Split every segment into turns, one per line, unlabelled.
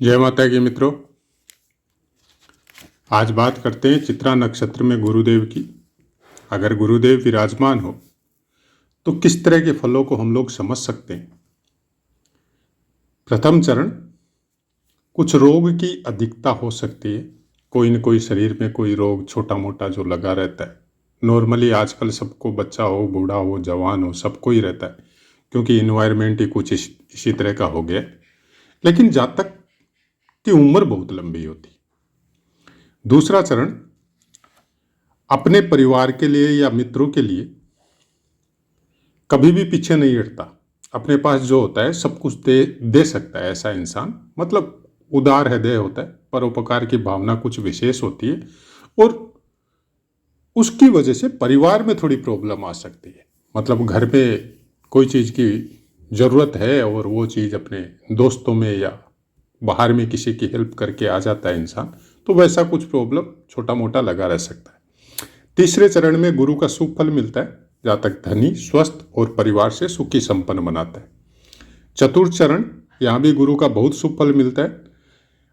जय माता की मित्रों। आज बात करते हैं चित्रा नक्षत्र में गुरुदेव की। अगर गुरुदेव विराजमान हो तो किस तरह के फलों को हम लोग समझ सकते हैं। प्रथम चरण, कुछ रोग की अधिकता हो सकती है। कोई न कोई शरीर में कोई रोग छोटा मोटा जो लगा रहता है। नॉर्मली आजकल सबको, बच्चा हो, बूढ़ा हो, जवान हो, सबको ही रहता है, क्योंकि इन्वायरमेंट ही कुछ इसी तरह का हो गया है। लेकिन जातक की उम्र बहुत लंबी होती है। दूसरा चरण, अपने परिवार के लिए या मित्रों के लिए कभी भी पीछे नहीं हटता। अपने पास जो होता है सब कुछ दे सकता है ऐसा इंसान, मतलब उदार हृदय होता है। परोपकार की भावना कुछ विशेष होती है और उसकी वजह से परिवार में थोड़ी प्रॉब्लम आ सकती है। मतलब घर पे कोई चीज़ की ज़रूरत है और वो चीज़ अपने दोस्तों में या बाहर में किसी की हेल्प करके आ जाता है इंसान, तो वैसा कुछ प्रॉब्लम छोटा मोटा लगा रह सकता है। तीसरे चरण में गुरु का शुभ फल मिलता है। जातक धनी, स्वस्थ और परिवार से सुखी संपन्न बनाता है। चतुर्थ चरण, यहाँ भी गुरु का बहुत शुभ फल मिलता है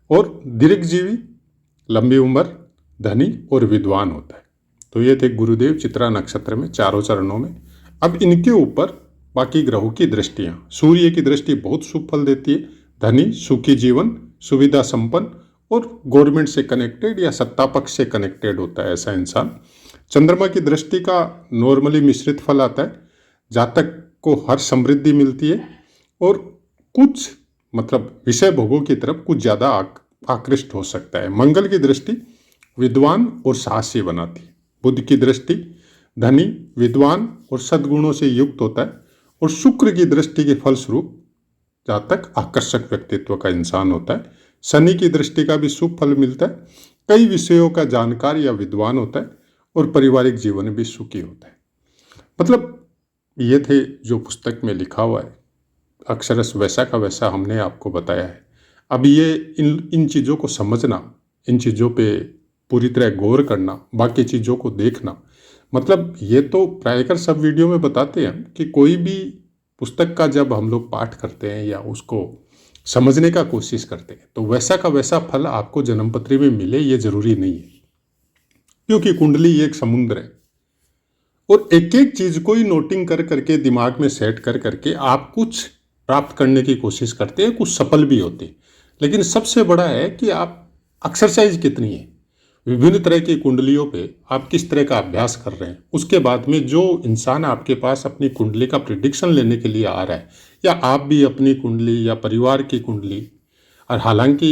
और दीर्घजीवी, लंबी उम्र, धनी और विद्वान होता है। तो ये थे गुरुदेव चित्रा नक्षत्र में चारों चरणों में। अब इनके ऊपर बाकी ग्रहों की दृष्टियां। सूर्य की दृष्टि बहुत शुभ फल देती है। धनी, सुखी जीवन, सुविधा संपन्न और गवर्नमेंट से कनेक्टेड या सत्ता पक्ष से कनेक्टेड होता है ऐसा इंसान। चंद्रमा की दृष्टि का नॉर्मली मिश्रित फल आता है। जातक को हर समृद्धि मिलती है और कुछ मतलब विषय भोगों की तरफ कुछ ज़्यादा आकृष्ट हो सकता है। मंगल की दृष्टि विद्वान और साहसी बनाती है। बुध की दृष्टि धनी, विद्वान और सद्गुणों से युक्त होता है और शुक्र की दृष्टि के फलस्वरूप जातक आकर्षक व्यक्तित्व का इंसान होता है। शनि की दृष्टि का भी शुभ फल मिलता है। कई विषयों का जानकार या विद्वान होता है और पारिवारिक जीवन भी सुखी होता है। मतलब ये थे जो पुस्तक में लिखा हुआ है। अक्षरश वैसा का वैसा हमने आपको बताया है। अब ये इन चीज़ों को समझना, इन चीज़ों पे पूरी तरह गौर करना, बाकी चीज़ों को देखना, मतलब ये तो प्रायकर सब वीडियो में बताते हैं कि कोई भी पुस्तक का जब हम लोग पाठ करते हैं या उसको समझने का कोशिश करते हैं तो वैसा का वैसा फल आपको जन्मपत्री में मिले ये जरूरी नहीं है, क्योंकि कुंडली एक समुद्र है और एक एक चीज को ही नोटिंग कर करके दिमाग में सेट कर करके आप कुछ प्राप्त करने की कोशिश करते हैं, कुछ सफल भी होते हैं। लेकिन सबसे बड़ा है कि आप एक्सरसाइज कितनी है, विभिन्न तरह की कुंडलियों पे आप किस तरह का अभ्यास कर रहे हैं। उसके बाद में जो इंसान आपके पास अपनी कुंडली का प्रिडिक्शन लेने के लिए आ रहा है, या आप भी अपनी कुंडली या परिवार की कुंडली, और हालांकि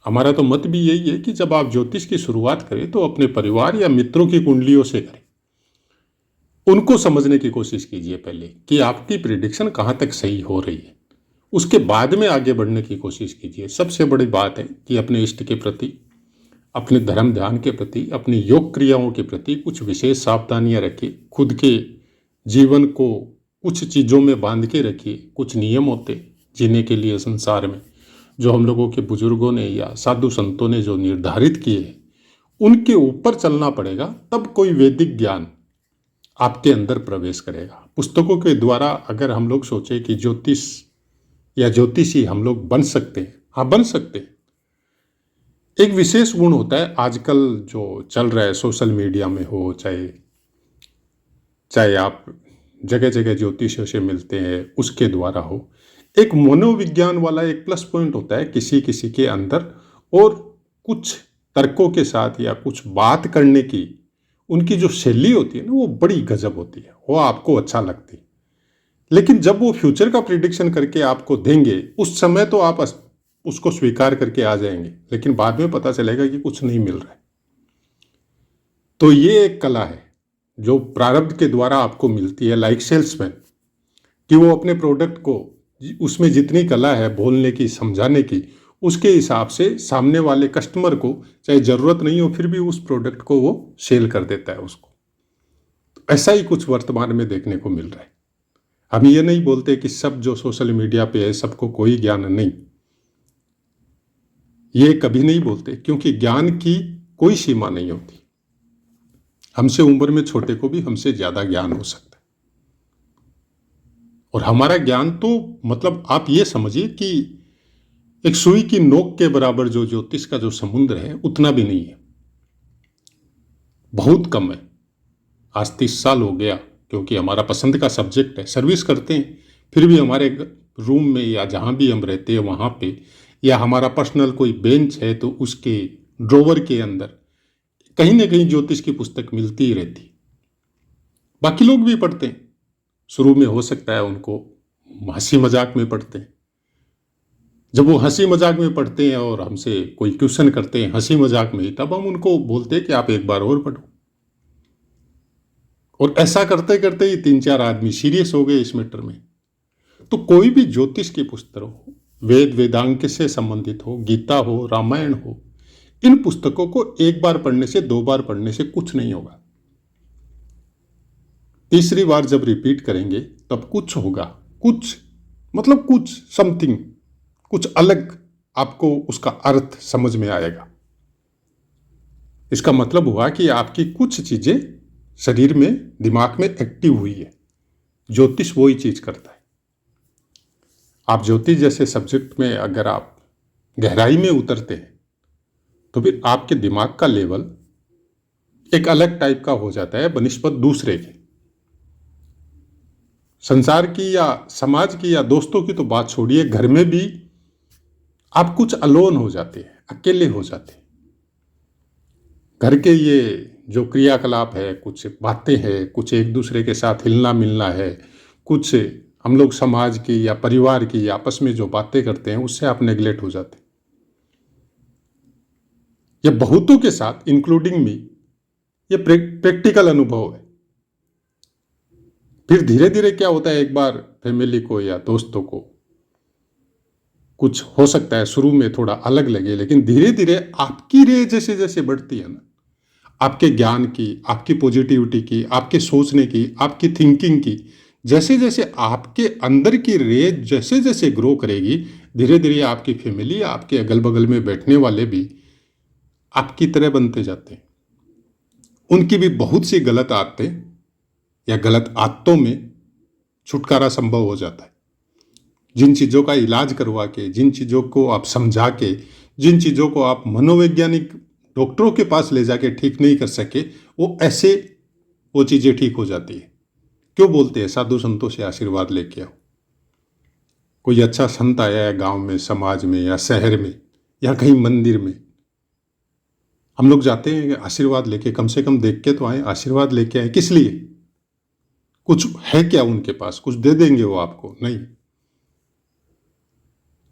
हमारा तो मत भी यही है कि जब आप ज्योतिष की शुरुआत करें तो अपने परिवार या मित्रों की कुंडलियों से करें। उनको समझने की कोशिश कीजिए पहले कि आपकी प्रिडिक्शन कहाँ तक सही हो रही है, उसके बाद में आगे बढ़ने की कोशिश कीजिए। सबसे बड़ी बात है कि अपने इष्ट के प्रति, अपने धर्म ध्यान के प्रति, अपनी योग क्रियाओं के प्रति कुछ विशेष सावधानियां रखिए। खुद के जीवन को कुछ चीज़ों में बांध के रखिए। कुछ नियम होते जीने के लिए संसार में, जो हम लोगों के बुजुर्गों ने या साधु संतों ने जो निर्धारित किए हैं, उनके ऊपर चलना पड़ेगा। तब कोई वैदिक ज्ञान आपके अंदर प्रवेश करेगा। पुस्तकों के द्वारा अगर हम लोग सोचे कि ज्योतिष या ज्योतिषी हम लोग बन सकते हैं, हाँ बन सकते हैं। एक विशेष गुण होता है आजकल जो चल रहा है सोशल मीडिया में हो, चाहे आप जगह जगह ज्योतिषियों से मिलते हैं उसके द्वारा हो, एक मनोविज्ञान वाला एक प्लस पॉइंट होता है किसी किसी के अंदर, और कुछ तर्कों के साथ या कुछ बात करने की उनकी जो शैली होती है ना, वो बड़ी गजब होती है, वो आपको अच्छा लगती है। लेकिन जब वो फ्यूचर का प्रिडिक्शन करके आपको देंगे, उस समय तो आप उसको स्वीकार करके आ जाएंगे, लेकिन बाद में पता चलेगा कि कुछ नहीं मिल रहा है। तो ये एक कला है जो प्रारब्ध के द्वारा आपको मिलती है, लाइक सेल्समैन, कि वो अपने प्रोडक्ट को, उसमें जितनी कला है बोलने की, समझाने की, उसके हिसाब से सामने वाले कस्टमर को चाहे ज़रूरत नहीं हो फिर भी उस प्रोडक्ट को वो सेल कर देता है उसको। तो ऐसा ही कुछ वर्तमान में देखने को मिल रहा है। हम ये नहीं बोलते कि सब जो सोशल मीडिया पे है सबको कोई ज्ञान नहीं, ये कभी नहीं बोलते, क्योंकि ज्ञान की कोई सीमा नहीं होती। हमसे उम्र में छोटे को भी हमसे ज़्यादा ज्ञान हो सकता है। और हमारा ज्ञान तो मतलब आप ये समझिए कि एक सुई की नोक के बराबर जो ज्योतिष का जो समुद्र है उतना भी नहीं है, बहुत कम है। आज 30 साल हो गया, क्योंकि हमारा पसंद का सब्जेक्ट है, सर्विस करते हैं, फिर भी हमारे रूम में या जहाँ भी हम रहते हैं वहाँ पे, या हमारा पर्सनल कोई बेंच है तो उसके ड्रॉवर के अंदर कहीं ना कहीं ज्योतिष की पुस्तक मिलती ही रहती। बाकी लोग भी पढ़ते हैं, शुरू में हो सकता है उनको हंसी मजाक में पढ़ते हैं। जब वो हंसी मजाक में पढ़ते हैं और हमसे कोई क्वेश्चन करते हैं हंसी मजाक में, तब हम उनको बोलते हैं कि आप एक बार और पढ़ो। और ऐसा करते करते ही 3-4 आदमी सीरियस हो गए इस मैटर में। तो कोई भी ज्योतिष की पुस्तक हो, वेद वेदांग से संबंधित हो, गीता हो, रामायण हो, इन पुस्तकों को एक बार पढ़ने से, 2 बार पढ़ने से कुछ नहीं होगा। तीसरी बार जब रिपीट करेंगे तब कुछ होगा, कुछ मतलब कुछ समथिंग, कुछ अलग आपको उसका अर्थ समझ में आएगा। इसका मतलब हुआ कि आपकी कुछ चीजें शरीर में, दिमाग में एक्टिव हुई है। ज्योतिष वही चीज करता है। आप ज्योतिष जैसे सब्जेक्ट में अगर आप गहराई में उतरते हैं तो फिर आपके दिमाग का लेवल एक अलग टाइप का हो जाता है बनिस्बत दूसरे के। संसार की या समाज की या दोस्तों की तो बात छोड़िए, घर में भी आप कुछ अलोन हो जाते हैं, अकेले हो जाते हैं। घर के ये जो क्रियाकलाप है, कुछ बातें हैं, कुछ एक दूसरे के साथ हिलना मिलना है, कुछ हम लोग समाज की या परिवार की आपस में जो बातें करते हैं उससे आप नेग्लेक्ट हो जाते हैं। ये बहुतों के साथ इंक्लूडिंग मी ये प्रैक्टिकल अनुभव है। फिर धीरे धीरे क्या होता है, एक बार फैमिली को या दोस्तों को कुछ हो सकता है शुरू में थोड़ा अलग लगे, लेकिन धीरे धीरे आपकी रेंज जैसे जैसे बढ़ती है ना, आपके ज्ञान की, आपकी पॉजिटिविटी की, आपके सोचने की, आपकी थिंकिंग की, जैसे जैसे आपके अंदर की रेंज जैसे जैसे ग्रो करेगी, धीरे धीरे आपकी फैमिली, आपके अगल बगल में बैठने वाले भी आपकी तरह बनते जाते हैं। उनकी भी बहुत सी गलत आदतें या गलत आदतों में छुटकारा संभव हो जाता है। जिन चीज़ों का इलाज करवा के, जिन चीज़ों को आप समझा के, जिन चीज़ों को आप मनोवैज्ञानिक डॉक्टरों के पास ले जाके ठीक नहीं कर सके, वो ऐसे वो चीज़ें ठीक हो जाती है। क्यों बोलते हैं साधु संतों से आशीर्वाद लेके आओ। कोई अच्छा संत आया है गांव में, समाज में या शहर में या कहीं मंदिर में, हम लोग जाते हैं आशीर्वाद लेके, कम से कम देख के तो आए, आशीर्वाद लेके आए। किस लिए? कुछ है क्या उनके पास, कुछ दे देंगे वो आपको? नहीं।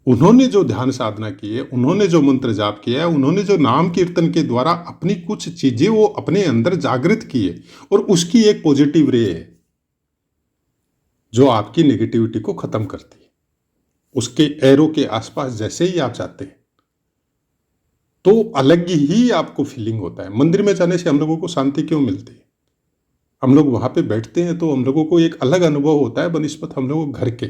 उन्होंने जो ध्यान साधना की है, उन्होंने जो मंत्र जाप किया है, उन्होंने जो नाम कीर्तन के द्वारा अपनी कुछ चीजें वो अपने अंदर जागृत की है, और उसकी एक पॉजिटिव रे है जो आपकी नेगेटिविटी को खत्म करती है। उसके एरो के आसपास जैसे ही आप जाते हैं तो अलग ही आपको फीलिंग होता है। मंदिर में जाने से हम लोगों को शांति क्यों मिलती है? हम लोग वहां पे बैठते हैं तो हम लोगों को एक अलग अनुभव होता है बनिस्बत हम लोगों घर के।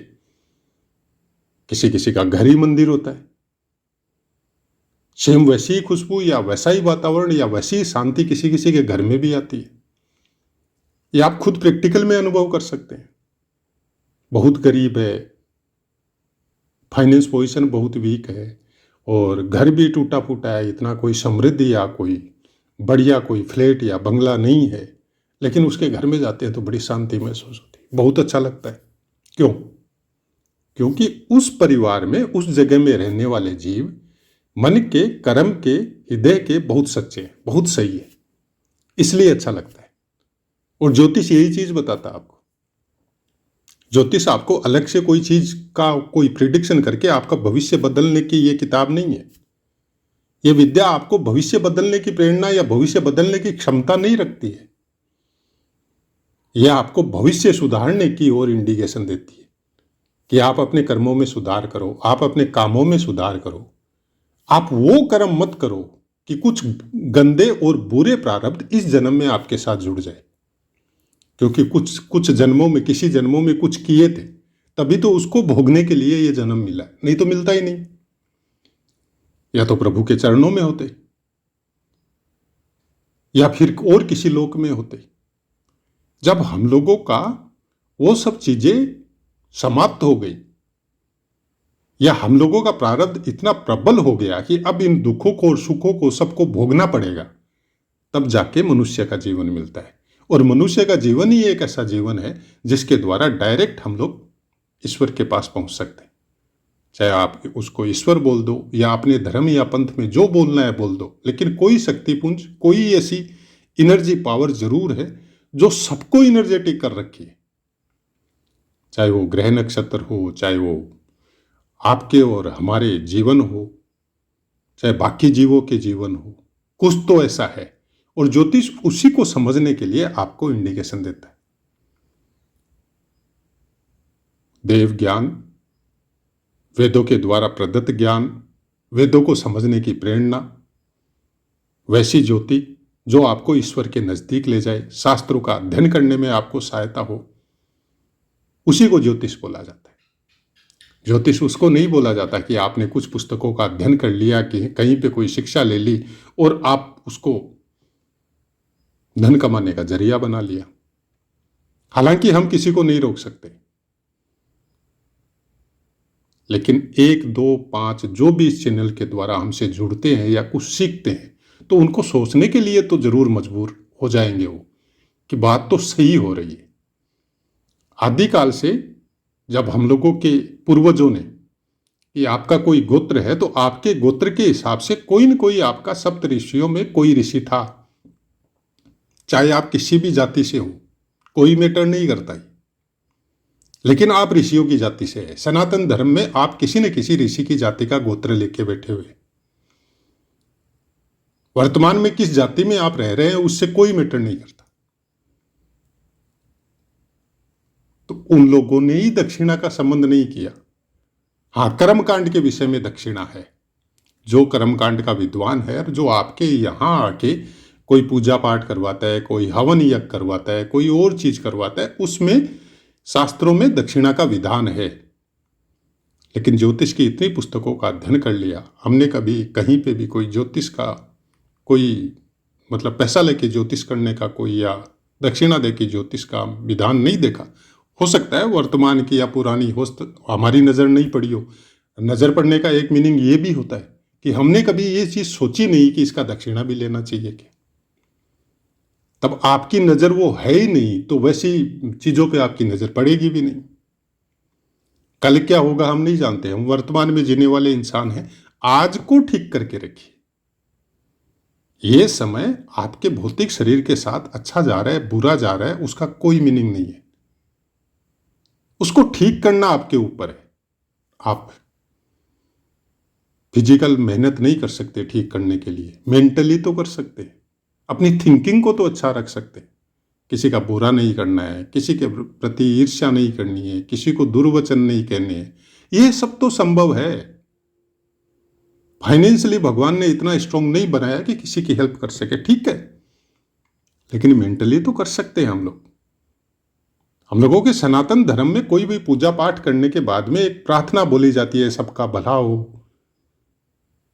किसी किसी का घर ही मंदिर होता है, सेम वैसी ही खुशबू या वैसा ही वातावरण या वैसी ही शांति किसी किसी के घर में भी आती है। ये आप खुद प्रैक्टिकल में अनुभव कर सकते हैं। बहुत गरीब है, फाइनेंस पोजीशन बहुत वीक है और घर भी टूटा फूटा है, इतना कोई समृद्धि या कोई बढ़िया कोई फ्लैट या बंगला नहीं है, लेकिन उसके घर में जाते हैं तो बड़ी शांति महसूस होती है, बहुत अच्छा लगता है। क्यों? क्योंकि उस परिवार में, उस जगह में रहने वाले जीव मन के, कर्म के, हृदय के बहुत सच्चे हैं, बहुत सही है, इसलिए अच्छा लगता है। और ज्योतिष यही चीज बताता है आपको। ज्योतिष आपको अलग से कोई चीज का कोई प्रिडिक्शन करके आपका भविष्य बदलने की ये किताब नहीं है। ये विद्या आपको भविष्य बदलने की प्रेरणा या भविष्य बदलने की क्षमता नहीं रखती है। यह आपको भविष्य सुधारने की ओर इंडिकेशन देती है कि आप अपने कर्मों में सुधार करो, आप अपने कामों में सुधार करो। आप वो कर्म मत करो कि कुछ गंदे और बुरे प्रारब्ध इस जन्म में आपके साथ जुड़ जाए, क्योंकि कुछ जन्मों में, किसी जन्मों में कुछ किए थे, तभी तो उसको भोगने के लिए ये जन्म मिला, नहीं तो मिलता ही नहीं। या तो प्रभु के चरणों में होते या फिर और किसी लोक में होते। जब हम लोगों का वो सब चीजें समाप्त हो गई या हम लोगों का प्रारब्ध इतना प्रबल हो गया कि अब इन दुखों को और सुखों को सबको भोगना पड़ेगा, तब जाके मनुष्य का जीवन मिलता है। और मनुष्य का जीवन ही एक ऐसा जीवन है जिसके द्वारा डायरेक्ट हम लोग ईश्वर के पास पहुंच सकते हैं। चाहे आप उसको ईश्वर बोल दो या अपने धर्म या पंथ में जो बोलना है बोल दो, लेकिन कोई शक्तिपुंज, कोई ऐसी एनर्जी पावर जरूर है जो सबको एनर्जेटिक कर रखी है। चाहे वो ग्रह नक्षत्र हो, चाहे वो आपके और हमारे जीवन हो, चाहे बाकी जीवों के जीवन हो, कुछ तो ऐसा है। और ज्योतिष उसी को समझने के लिए आपको इंडिकेशन देता है। देव ज्ञान, वेदों के द्वारा प्रदत्त ज्ञान, वेदों को समझने की प्रेरणा, वैसी ज्योति जो आपको ईश्वर के नजदीक ले जाए, शास्त्रों का अध्ययन करने में आपको सहायता हो, उसी को ज्योतिष बोला जाता है। ज्योतिष उसको नहीं बोला जाता कि आपने कुछ पुस्तकों का अध्ययन कर लिया, कि कहीं पे कोई शिक्षा ले ली और आप उसको धन कमाने का जरिया बना लिया। हालांकि हम किसी को नहीं रोक सकते, लेकिन 1, 2, 5 जो भी इस चैनल के द्वारा हमसे जुड़ते हैं या कुछ सीखते हैं, तो उनको सोचने के लिए तो जरूर मजबूर हो जाएंगे वो, कि बात तो सही हो रही है। आदिकाल से जब हम लोगों के पूर्वजों ने, कि आपका कोई गोत्र है तो आपके गोत्र के हिसाब से कोई न कोई आपका सप्त ऋषियों में कोई ऋषि था। चाहे आप किसी भी जाति से हो, कोई मैटर नहीं करता है, लेकिन आप ऋषियों की जाति से है। सनातन धर्म में आप किसी न किसी ऋषि की जाति का गोत्र लेके बैठे हुए। वर्तमान में किस जाति में आप रह रहे हैं उससे कोई मैटर नहीं करता। तो उन लोगों ने ही दक्षिणा का संबंध नहीं किया। हाँ, कर्मकांड के विषय में दक्षिणा है। जो कर्मकांड का विद्वान है और जो आपके यहां आके कोई पूजा पाठ करवाता है, कोई हवन यज्ञ करवाता है, कोई और चीज करवाता है, उसमें शास्त्रों में दक्षिणा का विधान है। लेकिन ज्योतिष की इतनी पुस्तकों का अध्ययन कर लिया, हमने कभी कहीं पे भी कोई ज्योतिष का कोई मतलब पैसा लेके ज्योतिष करने का कोई या दक्षिणा दे के ज्योतिष का विधान नहीं देखा। हो सकता है वर्तमान की या पुरानी हो, हमारी नज़र नहीं पड़ी हो। नज़र पड़ने का एक मीनिंग ये भी होता है कि हमने कभी ये चीज़ सोची नहीं कि इसका दक्षिणा भी लेना चाहिए क्या। तब आपकी नज़र वो है ही नहीं, तो वैसी चीज़ों पे आपकी नज़र पड़ेगी भी नहीं। कल क्या होगा हम नहीं जानते। हम वर्तमान में जीने वाले इंसान हैं। आज को ठीक करके रखिए। ये समय आपके भौतिक शरीर के साथ अच्छा जा रहा है, बुरा जा रहा है, उसका कोई मीनिंग नहीं है। उसको ठीक करना आपके ऊपर है। आप फिजिकल मेहनत नहीं कर सकते ठीक करने के लिए, मेंटली तो कर सकते हैं। अपनी थिंकिंग को तो अच्छा रख सकते हैं। किसी का बुरा नहीं करना है, किसी के प्रति ईर्ष्या नहीं करनी है, किसी को दुर्वचन नहीं कहने हैं। ये सब तो संभव है। फाइनेंशियली भगवान ने इतना स्ट्रांग नहीं बनाया कि किसी की हेल्प कर सके, ठीक है, लेकिन मेंटली तो कर सकते हैं हम लोग। हम लोगों के सनातन धर्म में कोई भी पूजा पाठ करने के बाद में एक प्रार्थना बोली जाती है, सबका भला हो,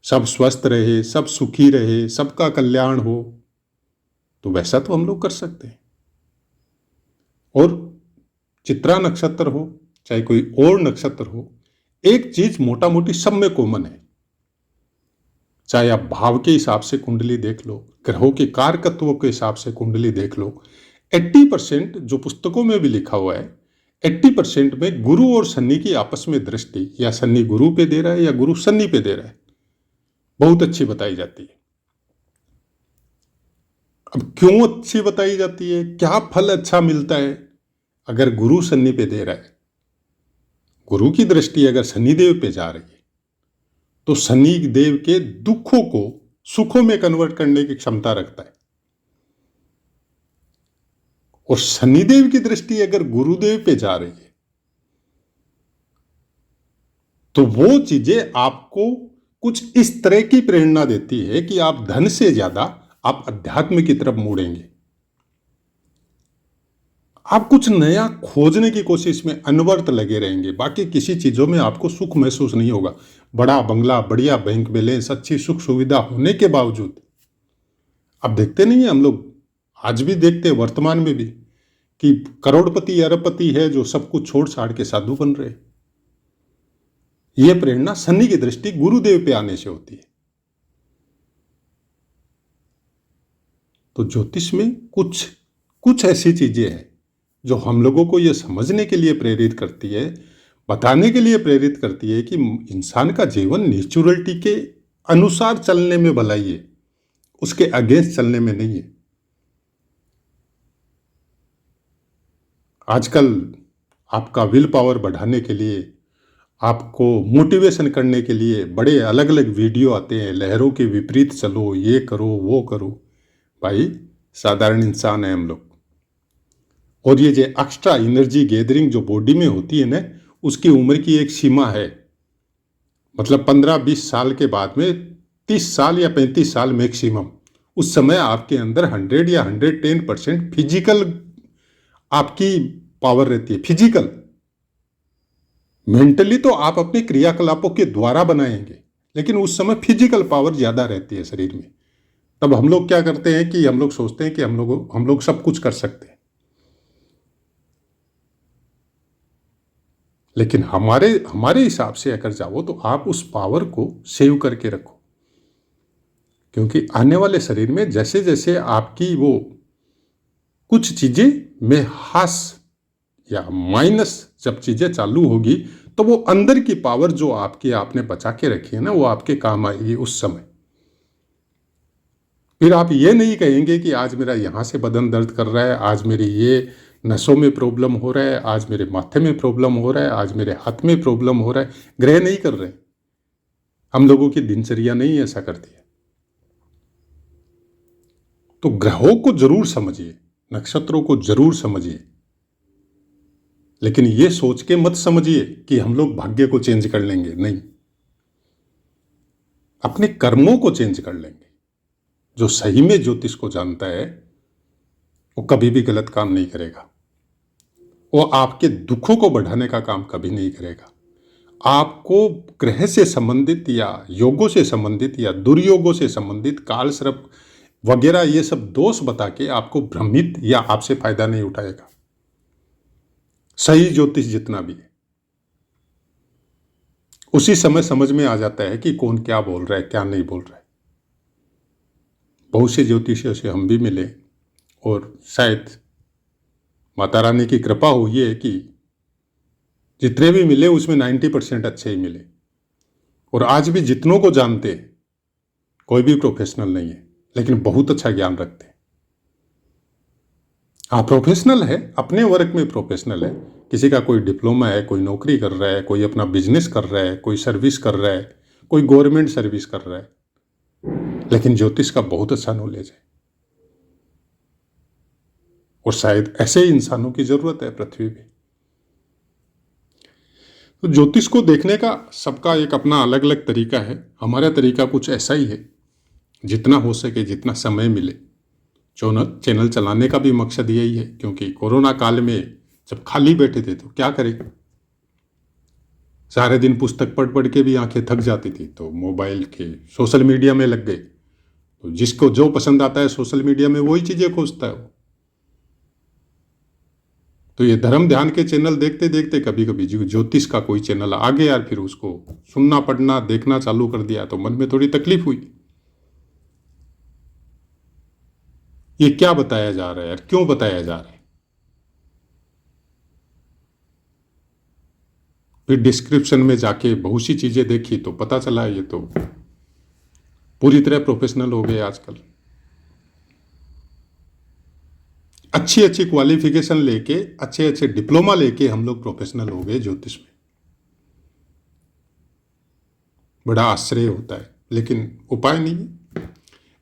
सब स्वस्थ रहे, सब सुखी रहे, सबका कल्याण हो। तो वैसा तो हम लोग कर सकते हैं। और चित्रा नक्षत्र हो चाहे कोई और नक्षत्र हो, एक चीज मोटा मोटी सब में कॉमन है। चाहे आप भाव के हिसाब से कुंडली देख लो, ग्रहों के कारकत्वों के हिसाब से कुंडली देख लो, 80% जो पुस्तकों में भी लिखा हुआ है, 80% में गुरु और शनि की आपस में दृष्टि, या शनि गुरु पे दे रहा है या गुरु शनि पे दे रहा है, बहुत अच्छी बताई जाती है। अब क्यों अच्छी बताई जाती है, क्या फल अच्छा मिलता है अगर गुरु शनि पे दे रहा है। गुरु की दृष्टि अगर शनिदेव पे जा रही है तो शनि देव के दुखों को सुखों में कन्वर्ट करने की क्षमता रखता है। और शनिदेव की दृष्टि अगर गुरुदेव पे जा रही है तो वो चीजें आपको कुछ इस तरह की प्रेरणा देती है कि आप धन से ज्यादा आप अध्यात्म की तरफ मुड़ेंगे। आप कुछ नया खोजने की कोशिश में अनवरत लगे रहेंगे। बाकी किसी चीजों में आपको सुख महसूस नहीं होगा। बड़ा बंगला, बढ़िया बैंक बैलेंस, अच्छी सुख सुविधा होने के बावजूद, अब देखते नहीं है हम लोग, आज भी देखते हैं वर्तमान में भी, कि करोड़पति अरबपति है जो सब कुछ छोड़ छाड़ के साधु बन रहे। यह प्रेरणा शनि की दृष्टि गुरुदेव पे आने से होती है। तो ज्योतिष में कुछ कुछ ऐसी चीजें हैं जो हम लोगों को यह समझने के लिए प्रेरित करती है, बताने के लिए प्रेरित करती है कि इंसान का जीवन नेचुरलिटी के अनुसार चलने में भलाई है, उसके अगेंस्ट चलने में नहीं है। आजकल आपका विल पावर बढ़ाने के लिए, आपको मोटिवेशन करने के लिए बड़े अलग अलग वीडियो आते हैं, लहरों के विपरीत चलो, ये करो वो करो। भाई साधारण इंसान है हम लोग, और ये जो एक्स्ट्रा एनर्जी गैदरिंग जो बॉडी में होती है ना, उसकी उम्र की एक सीमा है। मतलब 15-20 साल के बाद में 30 साल या 35 साल मैक्सिमम, उस समय आपके अंदर 100 या 110% फिजिकल आपकी पावर रहती है। फिजिकल, मेंटली तो आप अपने क्रियाकलापों के द्वारा बनाएंगे, लेकिन उस समय फिजिकल पावर ज्यादा रहती है शरीर में। तब हम लोग क्या करते हैं कि हम लोग सोचते हैं कि हम लोग सब कुछ कर सकते हैं, लेकिन हमारे हिसाब से अगर जाओ तो आप उस पावर को सेव करके रखो, क्योंकि आने वाले शरीर में जैसे जैसे आपकी वो कुछ चीजें में हास या माइनस जब चीजें चालू होगी, तो वो अंदर की पावर जो आपने बचा के रखी है ना, वो आपके काम आएगी उस समय। फिर आप ये नहीं कहेंगे कि आज मेरा यहां से बदन दर्द कर रहा है, आज मेरी ये नसों में प्रॉब्लम हो रहा है, आज मेरे माथे में प्रॉब्लम हो रहा है, आज मेरे हाथ में प्रॉब्लम हो रहा है। ग्रह नहीं कर रहे, हम लोगों की दिनचर्या नहीं ऐसा करती है। तो ग्रहों को जरूर समझिए, नक्षत्रों को जरूर समझिए, लेकिन ये सोच के मत समझिए कि हम लोग भाग्य को चेंज कर लेंगे। नहीं, अपने कर्मों को चेंज कर लेंगे। जो सही में ज्योतिष को जानता है वो कभी भी गलत काम नहीं करेगा, वो आपके दुखों को बढ़ाने का काम कभी नहीं करेगा। आपको ग्रह से संबंधित या योगों से संबंधित या दुर्योगों से संबंधित काल सर्प वगैरह ये सब दोष बता के आपको भ्रमित या आपसे फायदा नहीं उठाएगा। सही ज्योतिष जितना भी है, उसी समय समझ में आ जाता है कि कौन क्या बोल रहा है, क्या नहीं बोल रहा है। बहुत से ज्योतिषियों से हम भी मिले, और शायद माता रानी की कृपा हुई है कि जितने भी मिले उसमें 90% अच्छे ही मिले। और आज भी जितनों को जानते हैं, कोई भी प्रोफेशनल नहीं है, लेकिन बहुत अच्छा ज्ञान रखते हैं। हाँ, प्रोफेशनल है, अपने वर्क में प्रोफेशनल है। किसी का कोई डिप्लोमा है, कोई नौकरी कर रहा है, कोई अपना बिजनेस कर रहा है, कोई सर्विस कर रहा है, कोई गवर्नमेंट सर्विस कर रहा है, लेकिन ज्योतिष का बहुत अच्छा नॉलेज है। और शायद ऐसे ही इंसानों की जरूरत है पृथ्वी पे। तो ज्योतिष को देखने का सबका एक अपना अलग अलग तरीका है। हमारा तरीका कुछ ऐसा ही है, जितना हो सके, जितना समय मिले। चैनल चलाने का भी मकसद यही है, क्योंकि कोरोना काल में जब खाली बैठे थे तो क्या करें, सारे दिन पुस्तक पढ़ पढ़ के भी आंखें थक जाती थी, तो मोबाइल के सोशल मीडिया में लग गए। तो जिसको जो पसंद आता है सोशल मीडिया में वही चीजें खोजता है वो। तो ये धर्म ध्यान के चैनल देखते देखते कभी कभी ज्योतिष का कोई चैनल आ गया यार, फिर उसको सुनना पढ़ना देखना चालू कर दिया, तो मन में थोड़ी तकलीफ हुई। ये क्या बताया जा रहा है यार, क्यों बताया जा रहा है। फिर डिस्क्रिप्शन में जाके बहुत सी चीजें देखी तो पता चला ये तो पूरी तरह प्रोफेशनल हो गए आजकल। अच्छी अच्छी क्वालिफिकेशन लेके, अच्छे अच्छे डिप्लोमा लेके हम लोग प्रोफेशनल हो गए ज्योतिष में। बड़ा आश्चर्य होता है, लेकिन उपाय नहीं है।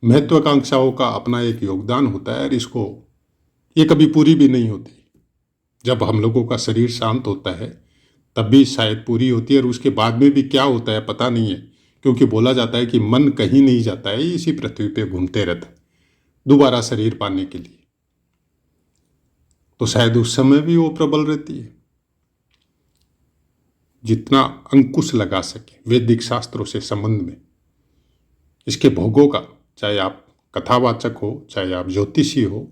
महत्वाकांक्षाओं का अपना एक योगदान होता है, और इसको ये कभी पूरी भी नहीं होती। जब हम लोगों का शरीर शांत होता है तब भी शायद पूरी होती है, और उसके बाद में भी क्या होता है पता नहीं है, क्योंकि बोला जाता है कि मन कहीं नहीं जाता है, इसी पृथ्वी पे घूमते रहता है दोबारा शरीर पाने के लिए। तो शायद उस समय भी वो प्रबल रहती है। जितना अंकुश लगा सके वैदिक शास्त्रों से संबंध में, इसके भोगों का, चाहे आप कथावाचक हो, चाहे आप ज्योतिषी हो,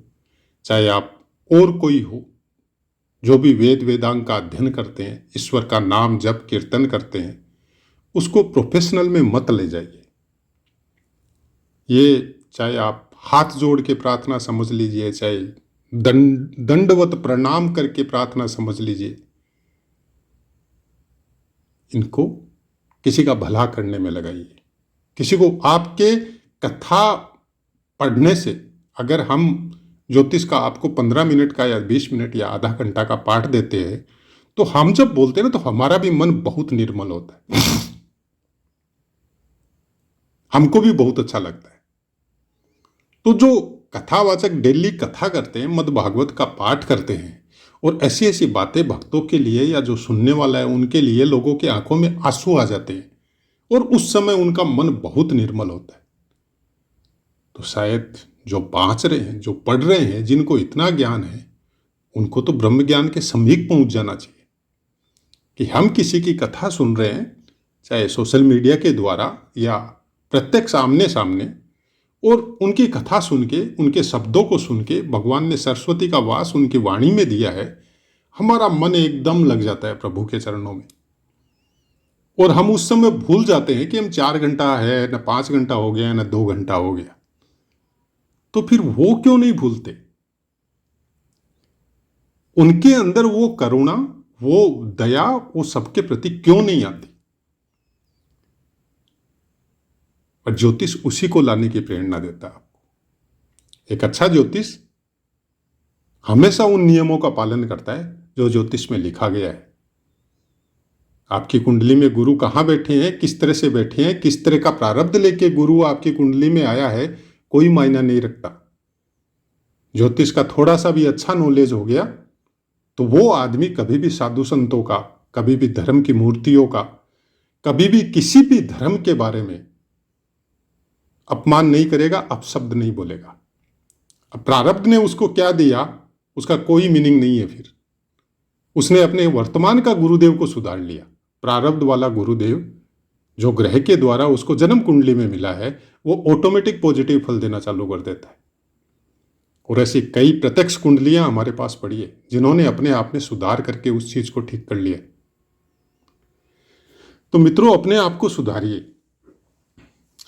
चाहे आप और कोई हो, जो भी वेद वेदांग का अध्ययन करते हैं, ईश्वर का नाम जप कीर्तन करते हैं, उसको प्रोफेशनल में मत ले जाइए। ये चाहे आप हाथ जोड़ के प्रार्थना समझ लीजिए, चाहे दंडवत प्रणाम करके प्रार्थना समझ लीजिए, इनको किसी का भला करने में लगाइए। किसी को आपके कथा पढ़ने से, अगर हम ज्योतिष का आपको 15 मिनट का या 20 मिनट या आधा घंटा का पाठ देते हैं, तो हम जब बोलते हैं ना, तो हमारा भी मन बहुत निर्मल होता है, हमको भी बहुत अच्छा लगता है। तो जो कथावाचक डेली कथा करते हैं, मद् भागवत का पाठ करते हैं, और ऐसी ऐसी बातें भक्तों के लिए या जो सुनने वाला है उनके लिए, लोगों की आंखों में आंसू आ जाते हैं और उस समय उनका मन बहुत निर्मल होता है। तो शायद जो बाँच रहे हैं, जो पढ़ रहे हैं, जिनको इतना ज्ञान है, उनको तो ब्रह्म ज्ञान के समीप पहुंच जाना चाहिए। कि हम किसी की कथा सुन रहे हैं, चाहे सोशल मीडिया के द्वारा या प्रत्यक्ष आमने सामने, और उनकी कथा सुन के, उनके शब्दों को सुन के, भगवान ने सरस्वती का वास उनकी वाणी में दिया है, हमारा मन एकदम लग जाता है प्रभु के चरणों में। और हम उस समय भूल जाते हैं कि हम 4 घंटा है, न 5 घंटा हो गया, न 2 घंटा हो गया। तो फिर वो क्यों नहीं भूलते? उनके अंदर वो करुणा, वो दया, वो सबके प्रति क्यों नहीं आती? और ज्योतिष उसी को लाने की प्रेरणा देता है आपको। एक अच्छा ज्योतिष हमेशा उन नियमों का पालन करता है जो ज्योतिष में लिखा गया है। आपकी कुंडली में गुरु कहाँ बैठे हैं, किस तरह से बैठे हैं, किस तरह का प्रारब्ध लेके गुरु आपकी कुंडली में आया है, कोई मायना नहीं रखता। ज्योतिष का थोड़ा सा भी अच्छा नॉलेज हो गया तो वो आदमी कभी भी साधु संतों का, कभी भी धर्म की मूर्तियों का, कभी भी किसी भी धर्म के बारे में अपमान नहीं करेगा, अपशब्द नहीं बोलेगा। अब प्रारब्ध ने उसको क्या दिया, उसका कोई मीनिंग नहीं है। फिर उसने अपने वर्तमान का गुरुदेव को सुधार लिया। प्रारब्ध वाला गुरुदेव जो ग्रह के द्वारा उसको जन्म कुंडली में मिला है, वो ऑटोमेटिक पॉजिटिव फल देना चालू कर देता है। और ऐसी कई प्रत्यक्ष कुंडलियां हमारे पास पड़ी है जिन्होंने अपने आप में सुधार करके उस चीज को ठीक कर लिया। तो मित्रों, अपने आप को सुधारिए।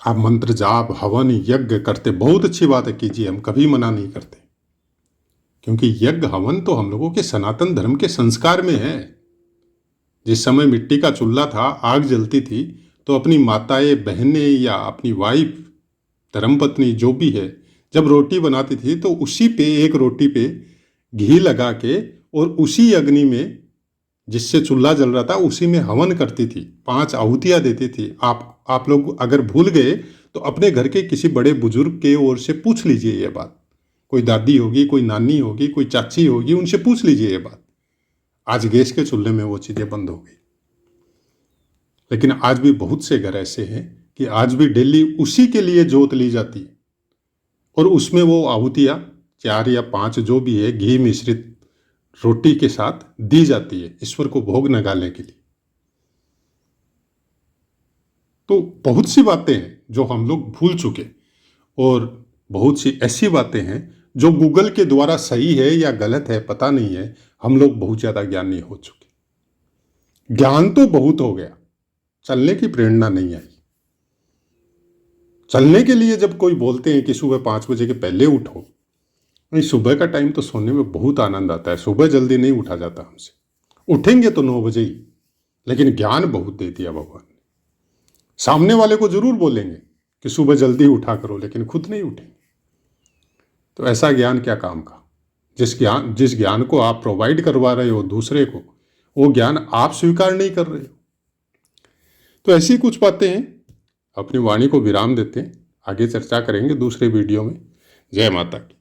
आप मंत्र जाप, हवन, यज्ञ करते, बहुत अच्छी बात है, कीजिए, हम कभी मना नहीं करते। क्योंकि यज्ञ हवन तो हम लोगों के सनातन धर्म के संस्कार में है। जिस समय मिट्टी का चूल्हा था, आग जलती थी, तो अपनी माताएं, बहनें या अपनी वाइफ, धर्मपत्नी जो भी है, जब रोटी बनाती थी तो उसी पे, एक रोटी पे घी लगा के और उसी अग्नि में, जिससे चूल्हा जल रहा था, उसी में हवन करती थी, 5 आहुतियां देती थी। आप लोग अगर भूल गए तो अपने घर के किसी बड़े बुजुर्ग के ओर से पूछ लीजिए ये बात। कोई दादी होगी, कोई नानी होगी, कोई चाची होगी, उनसे पूछ लीजिए ये बात। आज गैस के चूल्हे में वो चीज़ें बंद हो गई। लेकिन आज भी बहुत से घर ऐसे हैं कि आज भी डेली उसी के लिए जोत ली जाती है और उसमें वो आहुतियाँ 4 या 5 जो भी है, घी मिश्रित रोटी के साथ दी जाती है ईश्वर को भोग लगाने के लिए। तो बहुत सी बातें हैं जो हम लोग भूल चुके, और बहुत सी ऐसी बातें हैं जो गूगल के द्वारा सही है या गलत है पता नहीं है, हम लोग बहुत ज़्यादा ज्ञानी हो चुके। ज्ञान तो बहुत हो गया, चलने की प्रेरणा नहीं आई। चलने के लिए जब कोई बोलते हैं कि सुबह 5 बजे के पहले उठो, नहीं, सुबह का टाइम तो सोने में बहुत आनंद आता है। सुबह जल्दी नहीं उठा जाता हमसे, उठेंगे तो 9 बजे ही। लेकिन ज्ञान बहुत दे दिया भगवान ने। सामने वाले को जरूर बोलेंगे कि सुबह जल्दी उठा करो, लेकिन खुद नहीं उठेंगे। तो ऐसा ज्ञान क्या काम का? जिस ज्ञान को आप प्रोवाइड करवा रहे हो दूसरे को, वो ज्ञान आप स्वीकार नहीं कर रहे हो। तो ऐसी कुछ बातें हैं। अपनी वाणी को विराम देते हैं, आगे चर्चा करेंगे दूसरे वीडियो में। जय माता की।